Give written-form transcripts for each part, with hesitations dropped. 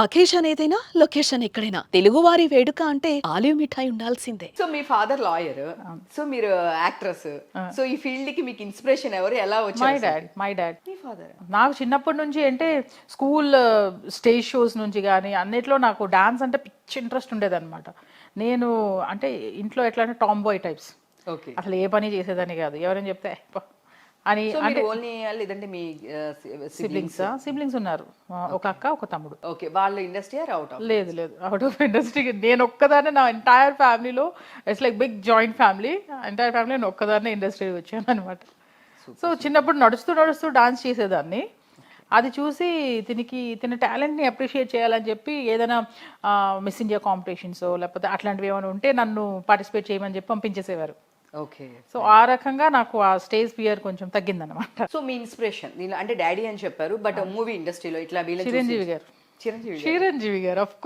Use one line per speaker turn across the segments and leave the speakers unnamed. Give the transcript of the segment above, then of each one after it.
Occasion ఏదైనా location ఎక్కడైనా తెలుగువారి వేడుక అంటే ఆలివ్ మిఠాయి ఉండాల్సిందే.
సో మీ ఫాదర్ లాయర్, సో మీరు యాక్ట్రెస్. సో ఈ ఫీల్డ్ కి మీకు ఇన్స్పిరేషన్ ఎవరు, ఎలా
మై
వచ్చారు?
Dad my dad
me father.
నాకు చిన్నప్పటి నుంచి అంటే స్కూల్ స్టేజ్ షోస్ నుంచి కానీ అన్నిట్లో నాకు డాన్స్ అంటే పిచ్చి ఇంట్రెస్ట్ ఉండేదన్నమాట. నేను అంటే ఇంట్లో ఎట్లా అంటే టామ్ బాయ్ టైప్స్,
ఓకే.
అసలు ఏ పని చేసేదని కాదు. ఎవరైనా చెప్తే "పో" అని.
సో
అంటే
మీరు ఓన్లీ లేదంటే మీ సిబ్లింగ్స్?
సిబ్లింగ్స్ ఉన్నారు, ఒక అక్క ఒక తమ్ముడు.
ఓకే, వాళ్ళ ఇండస్ట్రీ ఆర్ అవుట్ ఆఫ్?
లేదు లేదు, అవుట్ ఆఫ్ ఇండస్ట్రీ. నేను ఒక్కదాన్నే, నా ఎంటైర్ ఫ్యామిలీలో it's like big joint family, entire family నేను ఒక్కదాన్నే ఇండస్ట్రీ వచ్చాను అనమాట. సో చిన్నప్పుడు నడుస్తూ నడుస్తూ డాన్స్ చేసేదాన్ని. అది చూసి తిన టాలెంట్ని అప్రిషియేట్ చేయాలని చెప్పి ఏదైనా మిస్ ఇండియా కాంపిటీషన్స్ లేకపోతే అట్లాంటివి ఏమైనా ఉంటే నన్ను పార్టిసిపేట్ చేయమని చెప్పి పంపించేసేవారు.
ఓకే.
సో ఆ రకంగా నాకు ఆ స్టేజ్ ఫియర్ కొంచెం తగ్గిందనమాట.
సో మీ ఇన్స్పిరేషన్ దీనిలో అంటే డాడీ అని చెప్పారు, బట్ మూవీ ఇండస్ట్రీలో ఇట్లా వీళ్ళని
చిరంజీవి గారు.
చిరంజీవి గారు
ఆఫ్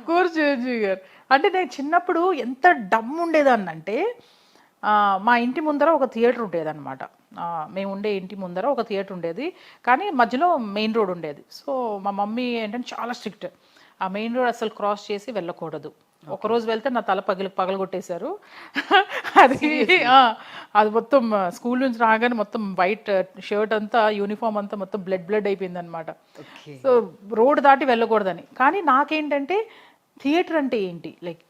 కోర్స్ చిరంజీవి గారు. అంటే నేను చిన్నప్పుడు ఎంత డమ్ ఉండేదాన్ని అంటే, మా ఇంటి ముందర ఒక థియేటర్ ఉండేదన్నమాట. మేము ఉండే ఇంటి ముందర ఒక థియేటర్ ఉండేది, కానీ మధ్యలో మెయిన్ రోడ్ ఉండేది. సో మా మమ్మీ ఏంటంటే చాలా స్ట్రిక్ట్, ఆ మెయిన్ రోడ్ అసలు క్రాస్ చేసి వెళ్ళకూడదు. ఒకరోజు వెళ్తే నా తల పగలగొట్టేశారు. అది మొత్తం స్కూల్ నుంచి రాగానే మొత్తం వైట్ షర్ట్ అంతా, యూనిఫామ్ అంతా మొత్తం బ్లడ్ అయిపోయింది అనమాట. సో రోడ్ దాటి వెళ్ళకూడదని. కానీ నాకేంటంటే థియేటర్ అంటే ఏంటి, లైక్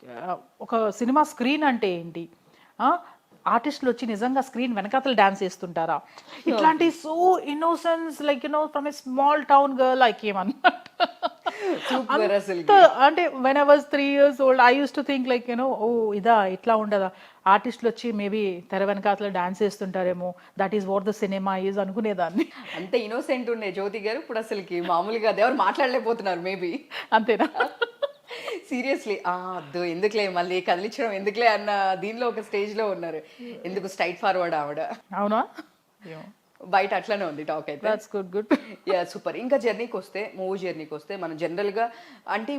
ఒక సినిమా స్క్రీన్ అంటే ఏంటి, ఆర్టిస్టులు వచ్చి నిజంగా స్క్రీన్ వెనకాతలు డాన్స్ చేస్తుంటారా, ఇట్లాంటి so innocence, like from a small town girl I came అన్నమాట. అంటే when I was 3 years old I used to think like oh ఇదా ఇట్లా ఉండదా, ఆర్టిస్టులు వచ్చి మేబీ తెర వెనకాతలో డాన్స్ చేస్తుంటారేమో, that is what the cinema is అనుకునేదాన్ని.
అంత ఇన్నోసెంట్ ఉండే జ్యోతి గారు ఇప్పుడు అసలుకి మామూలుగా ఎవరు మాట్లాడలేకపోతున్నారు మేబీ.
అంతేనా?
సీరియస్లీ అద్దు ఎందుకులే మళ్ళీ కదిలించడం ఎందుకులే అన్న దీనిలో ఒక స్టేజ్ లో ఉన్నారు. ఎందుకు స్ట్రైట్ ఫార్వర్డ్ ఆవిడ.
అవునా?
బయట అట్లనే ఉంది టాక్ అయితే.
That's good.
Yeah, super. ఇంకా జర్నీకి వస్తే, మూవీ జర్నీకి వస్తే, మనం జనరల్గా అంటే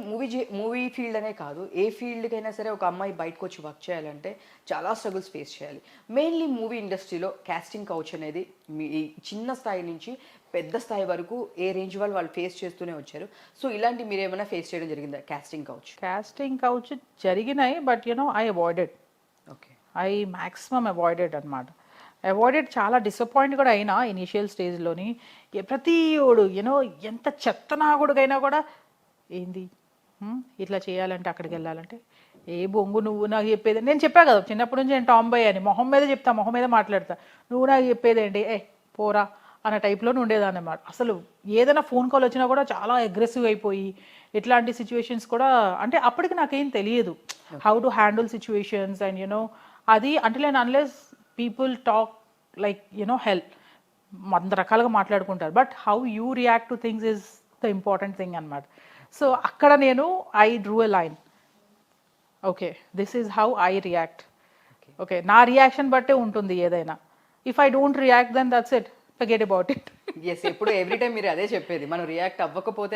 మూవీ ఫీల్డ్ అనే కాదు, ఏ ఫీల్డ్కైనా సరే ఒక అమ్మాయి బయటకు వచ్చి వర్క్ చేయాలంటే చాలా స్ట్రగుల్స్ ఫేస్ చేయాలి. మెయిన్లీ మూవీ ఇండస్ట్రీలో కాస్టింగ్ కౌచ్ అనేది మీ చిన్న స్థాయి నుంచి పెద్ద స్థాయి వరకు ఏ రేంజ్ వాళ్ళు ఫేస్ చేస్తూనే వచ్చారు. సో ఇలాంటి మీరు ఏమైనా ఫేస్ చేయడం జరిగిందా కాస్టింగ్
కౌచ్ జరిగినాయి, but I avoided.
Okay.
I maximum avoided అనమాట. అవాయిడెడ్, చాలా డిసప్పాయింట్ కూడా అయినా ఇనిషియల్ స్టేజ్లోని. ప్రతి ఓడు ఎంత చెత్తనాగుడుగైనా కూడా ఏంది ఇట్లా చేయాలంటే, అక్కడికి వెళ్ళాలంటే ఏ బొంగు నువ్వు నాకు చెప్పేది. నేను చెప్పా కదా చిన్నప్పటి నుంచి నేను టాంబాయ్ అని, మొహం మీద చెప్తా, మొహం మీద మాట్లాడతా. నువ్వు నాకు చెప్పేదేంటి, పోరా అన్న టైప్లోనే ఉండేదాన్ని అన్నమాట. అసలు ఏదైనా ఫోన్ కాల్ వచ్చినా కూడా చాలా అగ్రెసివ్ అయిపోయి, ఇట్లాంటి సిచ్యువేషన్స్ కూడా, అంటే అప్పటికి నాకేం తెలియదు how to handle situations and అది అంటే unless people talk like help, వంద రకాలుగా మాట్లాడుకుంటారు, but how you react to things is the important thing అనమాట. సో అక్కడ I drew a line. Okay, this is how I react. Okay, నా reaction బట్టే ఉంటుంది ఏదైనా. If I don't react then that's it, forget about it.
Yes, ఎప్పుడు every time మీరు అదే చెప్పేది, మనం రియాక్ట్ అవ్వకపోతే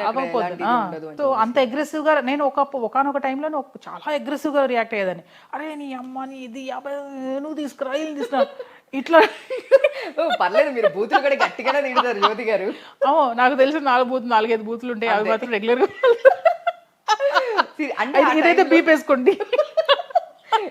సో అంత అగ్రెసివ్గా నేను ఒకనొక టైంలో చాలా అగ్రెసివ్గా రియాక్ట్ అయ్యేదాన్ని. అరే నీ అమ్మని ఇది నువ్వు తీసుకురా ఇట్లా.
పర్లేదు, మీరు బూతులు కూడా గట్టిగానే తింటారు జ్యోతి గారు.
నాకు తెలిసి 4-5 బూతులు ఉంటాయి, అవి మాత్రం రెగ్యులర్గా. ఇదైతే బీప్ వేసుకోండి.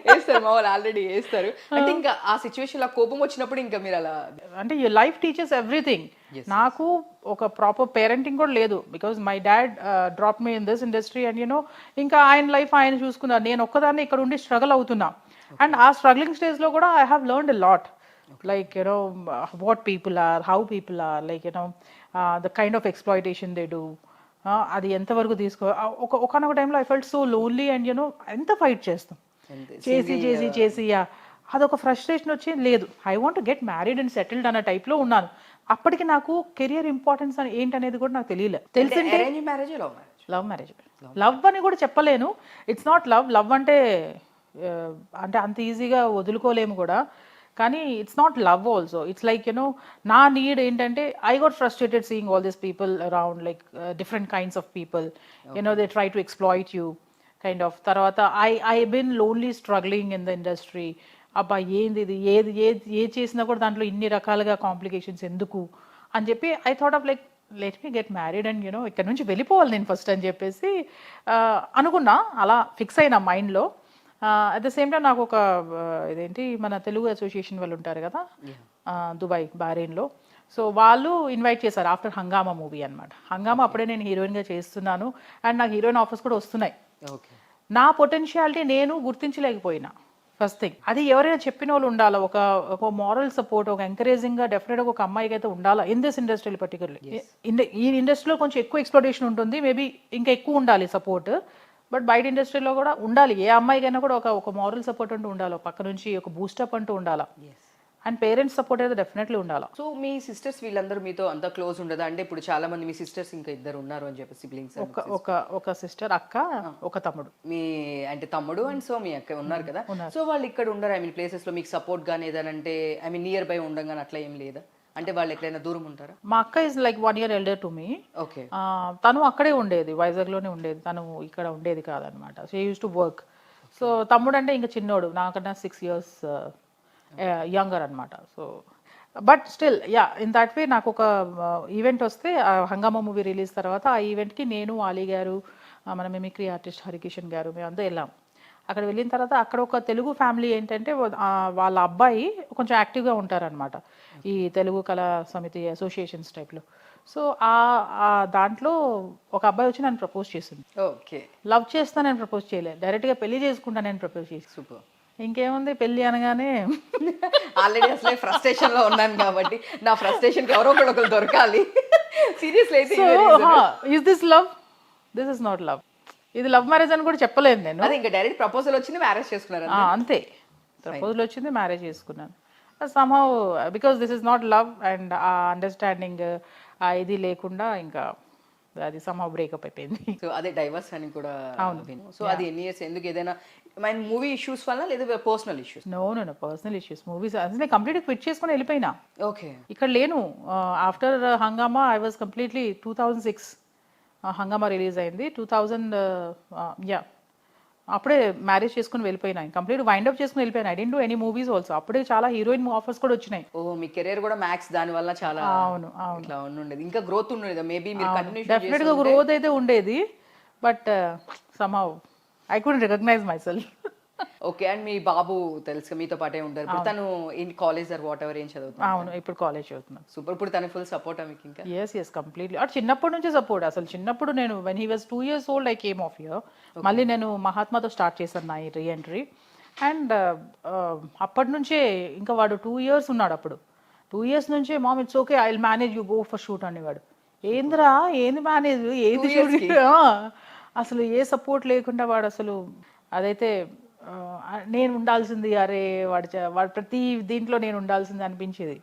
వేస్తారు మా వాళ్ళు, ఆల్రెడీ వేస్తారు. అంటే ఇంకా ఆ సిచ్యువేషన్ లో కోపం వచ్చినప్పుడు ఇంకా మీరు అలా,
అంటే యూ లైఫ్ టీచర్స్ ఎవ్రీథింగ్. నాకు ఒక ప్రాపర్ పేరెంటింగ్ కూడా లేదు, because my dad drop me in this industry and ఇంకా ఆయన లైఫ్ ఆయన చూసుకున్నారు. నేను ఒక్కదాన్ని ఇక్కడ ఉండి స్ట్రగుల్ అవుతున్నా. అండ్ ఆ స్ట్రగ్లింగ్ స్టేజ్లో కూడా I have learned a lot, like what people are, how people are, like the kind of exploitation they do, అది ఎంతవరకు ఒకనొక టైంలో I felt so lonely and ఎంత ఫైట్ చేస్తాం చేసి అదొక ఫ్రస్ట్రేషన్ వచ్చి, లేదు I want get married and settled అన్న టైప్లో ఉన్నాను. అప్పటికి నాకు కెరియర్ ఇంపార్టెన్స్ అని ఏంటనేది కూడా నాకు తెలియలేదు. తెలిసింటే లవ్ మ్యారేజ్, లవ్ అని కూడా చెప్పలేను. ఇట్స్ నాట్ లవ్ అంటే అంత ఈజీగా వదులుకోలేము కూడా, కానీ it's not love also. It's like నా నీడ్ ఏంటంటే, I got frustrated seeing all this people around, like different kinds of people, they try to exploit you kind of. తర్వాత I been lonely struggling in the industry. అబ్బా ఏంది ఇది, ఏది చేసినా కూడా దాంట్లో ఇన్ని రకాలుగా కాంప్లికేషన్స్ ఎందుకు అని చెప్పి I thought of like let me get married and you know ఇక్కడ నుంచి వెళ్ళిపోవాలి నేను ఫస్ట్ అని చెప్పేసి అనుకున్నా, అలా ఫిక్స్ అయినా మైండ్లో. అట్ ద సేమ్ టైం నాకు ఒక ఇదేంటి మన తెలుగు అసోసియేషన్ వాళ్ళు ఉంటారు కదా దుబాయ్ బహ్రెయిన్లో, సో వాళ్ళు ఇన్వైట్ చేశారు ఆఫ్టర్ హంగామా మూవీ అనమాట. హంగామా అప్పుడే నేను హీరోయిన్గా చేస్తున్నాను అండ్ నాకు హీరోయిన్ ఆఫర్స్ కూడా వస్తున్నాయి.
ఓకే.
నా పొటెన్షియాలిటీ నేను గుర్తించలేకపోయినా ఫస్ట్ థింగ్. అది ఎవరైనా చెప్పిన వాళ్ళు ఉండాలి, ఒక మారల్ సపోర్ట్, ఒక ఎంకరేజింగ్గా డెఫినెట్గా ఒక అమ్మాయికి అయితే ఉండాలి ఇన్ దిస్ ఇండస్ట్రీ పర్టికులర్లీ. ఈ ఇండస్ట్రీలో కొంచెం ఎక్కువ ఎక్స్ప్లోటేషన్ ఉంటుంది, మేబీ ఇంకా ఎక్కువ ఉండాలి సపోర్ట్, బట్ బయట ఇండస్ట్రీలో కూడా ఉండాలి. ఏ అమ్మాయికైనా కూడా ఒక మారల్ సపోర్ట్ అంటూ ఉండాలి, పక్క నుంచి ఒక బూస్టప్ అంటూ ఉండాలి, అండ్ పేరెంట్స్ సపోర్ట్ అయితే డెఫినెట్లీ ఉండాలి.
సో మీ సిస్టర్స్ వీళ్ళందరూ మీతో అంత క్లోజ్ ఉండదా? అంటే ఇప్పుడు చాలా మంది మీ సిస్టర్స్ ఇంకా ఇద్దరు ఉన్నారు అని చెప్పి సిబ్లింగ్స్,
ఒక సిస్టర్ అక్క, ఒక తమ్ముడు.
మీ అంటే తమ్ముడు అండ్ సో మీ అక్క ఉన్నారు కదా, సో వాళ్ళు ఇక్కడ ఉండరు? ఐ మీన్ ప్లేసెస్ లో మీకు సపోర్ట్ గానీ ఏదనంటే ఐ మీన్ నియర్ బై ఉండగానే అట్లా ఏం లేదా? అంటే వాళ్ళు ఎక్కడైనా దూరం ఉంటారా?
మా అక్క is like 1 year elder to me.
Okay.
తను అక్కడే ఉండేది, వైజాగ్లోనే ఉండేది, తను ఇక్కడ ఉండేది కాదనమాట. So use to work. So తమ్ముడు అంటే ఇంకా చిన్నోడు, నాకన్నా 6 years యంగర్ అనమాట. So but still yeah in that way నాకు ఒక ఈవెంట్ వస్తే హంగామా మూవీ రిలీజ్ తర్వాత ఆ ఈవెంట్కి నేను, ఆలీ గారు, మన మిమిక్రీ ఆర్టిస్ట్ హరికిషన్ గారు మేమంతా వెళ్ళాం. అక్కడ వెళ్ళిన తర్వాత అక్కడ ఒక తెలుగు ఫ్యామిలీ ఏంటంటే వాళ్ళ అబ్బాయి కొంచెం యాక్టివ్గా ఉంటారనమాట ఈ తెలుగు కళా సమితి అసోసియేషన్స్ టైప్లో. సో ఆ దాంట్లో ఒక అబ్బాయి వచ్చి నన్ను ప్రపోజ్ చేసింది.
ఓకే.
లవ్ చేస్తా నేను ప్రపోజ్ చేయలేదు, డైరెక్ట్గా పెళ్లి చేసుకుంటా నేను ప్రపోజ్ చేసి.
సూపర్.
ఇంకేముంది, పెళ్లి అనగానే
ఆల్రెడీ అసలే ఫ్రస్ట్రేషన్ లో ఉన్నాను కాబట్టి నా ఫ్రస్ట్రేషన్ కి ఎవరో ఒకరు దొరకాలి. సీరియస్లీ అయితే
is this love? This is not love. ఇది లవ్ మ్యారేజ్ అని కూడా చెప్పలేదు నేను.
అదే ఇంకా డైరెక్ట్ ప్రపోజల్ వచ్చింది, మ్యారేజ్ చేసుకున్నారు
అంతే. ప్రపోజల్ వచ్చింది, మ్యారేజ్ చేసుకున్నాను. Somehow because this is not love and ఆ అండర్స్టాండింగ్ ఇది లేకుండా ఇంకా అది సమ్హౌ బ్రేకప్ అయిపోయింది.
సో అదే డైవర్స్ అని కూడా. సో అది ఎన్ని ఇయర్స్? ఎందుకు? ఏదైనా మూవీ ఇష్యూస్ వల్ల లేదా personal issues?
No personal issues. Movies అసలు కంప్లీట్ క్విట్ చేసుకుని వెళ్ళిపోయినా.
ఓకే.
ఇక్కడ లేను. ఆఫ్టర్ హంగామా ఐ వాజ్ కంప్లీట్లీ 2006 హంగామా రిలీజ్ అయింది. 2000 అప్పుడే మ్యారేజ్ చేసుకుని వెళ్ళిపోయినా, కంప్లీట్ వైండ్ అప్ చేసుకుని వెళ్ళిపోయినా. I didn't do any movies also. అప్పుడే చాలా హీరోయిన్ ఆఫర్స్ కూడా వచ్చినాయి.
ఓ మీ కెరీర్ కూడా మ్యాక్స్ దాని వల్ల చాలా.
అవును
ఇట్లా ఉండేది, ఇంకా గ్రోత్ ఉండేది మేబీ మీరు కంటిన్యూ.
డెఫినెట్ గా గ్రోత్ అయితే ఉండేది, but somehow I couldn't recognise myself.
Okay. And మీ బాబు తెలుసు మీతో పాటే ఉంటారు ఇప్పుడు, తను in college or whatever ఏం చదువుతాను?
అవును, ఇప్పుడు కాలేజ్ చదువుతున్నాను.
సూపర్. ఇప్పుడు తన ఫుల్ సపోర్ట్ మీకు ఇంకా?
Yes completely. అటు చిన్నప్పటి నుంచి సపోర్ట్. అసలు చిన్నప్పుడు నేను when he was 2 years old I came of here. మళ్ళీ నేను మహాత్మాతో స్టార్ట్ చేశాను నా రీఎంట్రీ. అండ్ అప్పటి నుంచే ఇంకా వాడు 2 years ఉన్నాడు. అప్పుడు 2 years నుంచే mom it's okay I will manage you go for shoot అనేవాడు. ఏందిరా ఏంది మేనేజ్, ఏది షూట్? అసలు ఏ సపోర్ట్ లేకుండా వాడు అసలు అదైతే నేను ఉండాల్సింది, అరే వాడు ప్రతి దీంట్లో నేను ఉండాల్సింది అనిపించేది.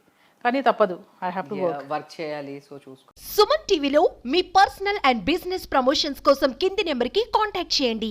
కానీ తప్పదు, ఐ హావ్ టు
వర్క్ చేయాలి. సో చూసుకో.
సుమన్ టీవీలో మీ పర్సనల్ అండ్ బిజినెస్ ప్రమోషన్స్ కోసం కింది నెంబర్కి కాంటాక్ట్ చేయండి.